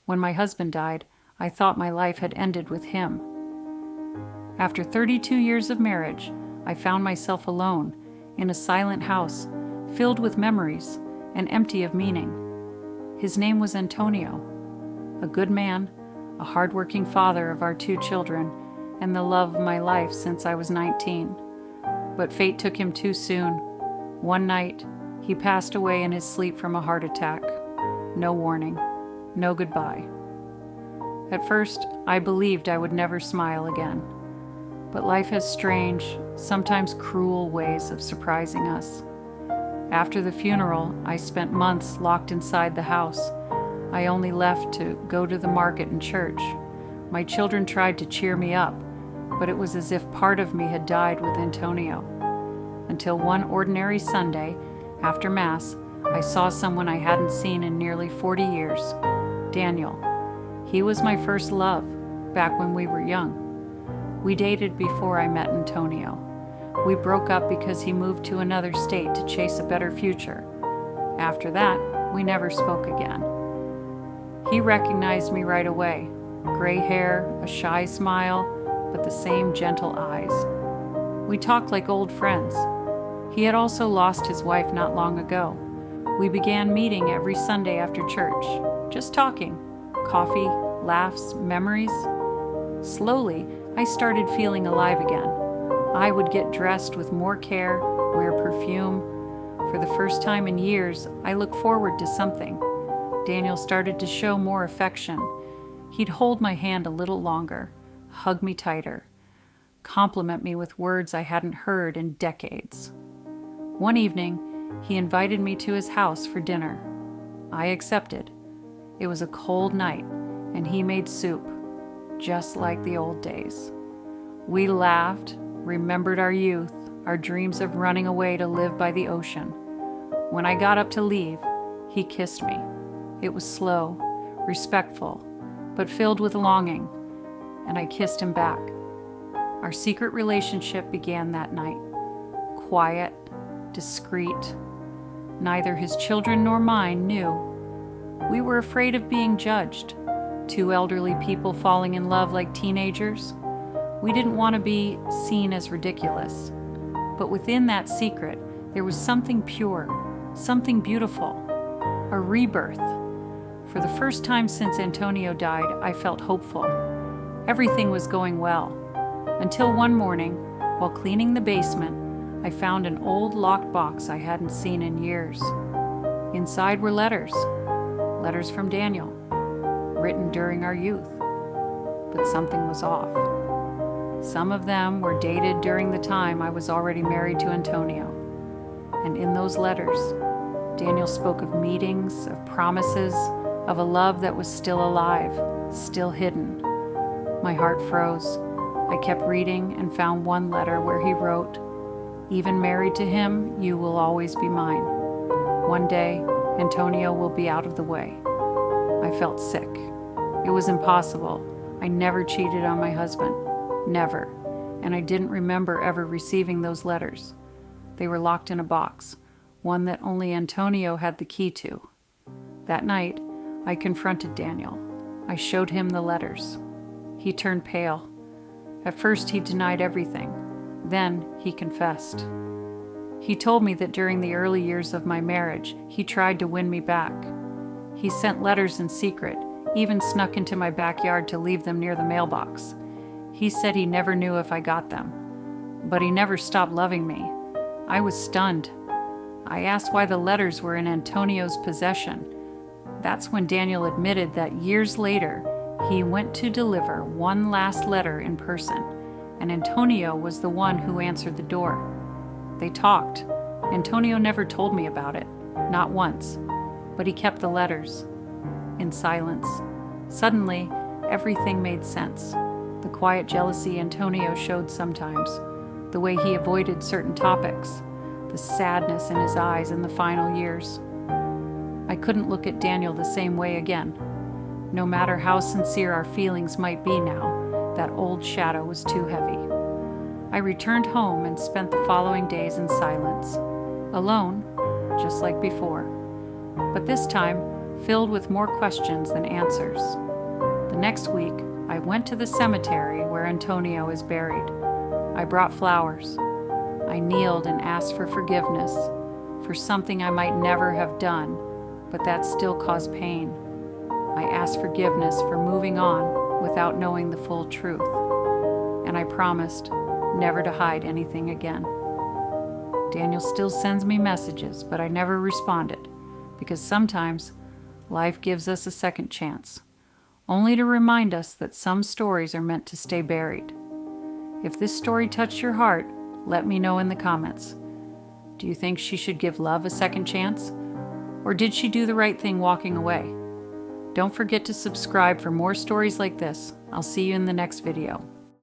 When my husband died, I thought my life had ended with him. After 32 years of marriage, I found myself alone in a silent house filled with memories and empty of meaning. His name was Antonio, a good man, a hardworking father of our 2 children, and the love of my life since I was 19. But fate took him too soon. One night, he passed away in his sleep from a heart attack. No warning, no goodbye. At first, I believed I would never smile again. But life has strange, sometimes cruel ways of surprising us. After the funeral, I spent months locked inside the house. I only left to go to the market and church. My children tried to cheer me up, but it was as if part of me had died with Antonio. Until one ordinary Sunday, after Mass, I saw someone I hadn't seen in nearly 40 years, Daniel. He was my first love, back when we were young. We dated before I met Antonio. We broke up because he moved to another state to chase a better future. After that, we never spoke again. He recognized me right away. Gray hair, a shy smile, but the same gentle eyes. We talked like old friends. He had also lost his wife not long ago. We began meeting every Sunday after church, just talking. Coffee, laughs, memories. Slowly, I started feeling alive again. I would get dressed with more care, wear perfume. For the first time in years, I looked forward to something. Daniel started to show more affection. He'd hold my hand a little longer, hug me tighter, compliment me with words I hadn't heard in decades. One evening, he invited me to his house for dinner. I accepted. It was a cold night, and he made soup, just like the old days. We laughed, remembered our youth, our dreams of running away to live by the ocean. When I got up to leave, he kissed me. It was slow, respectful, but filled with longing, and I kissed him back. Our secret relationship began that night. Quiet, discreet. Neither his children nor mine knew. We were afraid of being judged. 2 elderly people falling in love like teenagers. We didn't want to be seen as ridiculous. But within that secret, there was something pure, something beautiful, a rebirth. For the first time since Antonio died, I felt hopeful. Everything was going well. Until one morning, while cleaning the basement, I found an old locked box I hadn't seen in years. Inside were letters from Daniel, written during our youth. But something was off. Some of them were dated during the time I was already married to Antonio. And in those letters, Daniel spoke of meetings, of promises, of a love that was still alive, still hidden. My heart froze. I kept reading and found one letter where he wrote, "Even married to him, you will always be mine. One day, Antonio will be out of the way." I felt sick. It was impossible. I never cheated on my husband. Never. And I didn't remember ever receiving those letters. They were locked in a box, one that only Antonio had the key to. That night, I confronted Daniel. I showed him the letters. He turned pale. At first, he denied everything. Then, he confessed. He told me that during the early years of my marriage, he tried to win me back. He sent letters in secret, even snuck into my backyard to leave them near the mailbox. He said he never knew if I got them. But he never stopped loving me. I was stunned. I asked why the letters were in Antonio's possession. That's when Daniel admitted that years later, he went to deliver one last letter in person, and Antonio was the one who answered the door. They talked. Antonio never told me about it, not once, but he kept the letters. In silence. Suddenly, everything made sense. The quiet jealousy Antonio showed sometimes, the way he avoided certain topics, the sadness in his eyes in the final years. I couldn't look at Daniel the same way again. No matter how sincere our feelings might be now, that old shadow was too heavy. I returned home and spent the following days in silence, alone, just like before. But this time, filled with more questions than answers. The next week, I went to the cemetery where Antonio is buried. I brought flowers. I kneeled and asked for forgiveness for something I might never have done, but that still caused pain. I asked forgiveness for moving on without knowing the full truth, and I promised never to hide anything again. Daniel still sends me messages, but I never responded, because sometimes life gives us a second chance, only to remind us that some stories are meant to stay buried. If this story touched your heart, let me know in the comments. Do you think she should give love a second chance? Or did she do the right thing walking away? Don't forget to subscribe for more stories like this. I'll see you in the next video.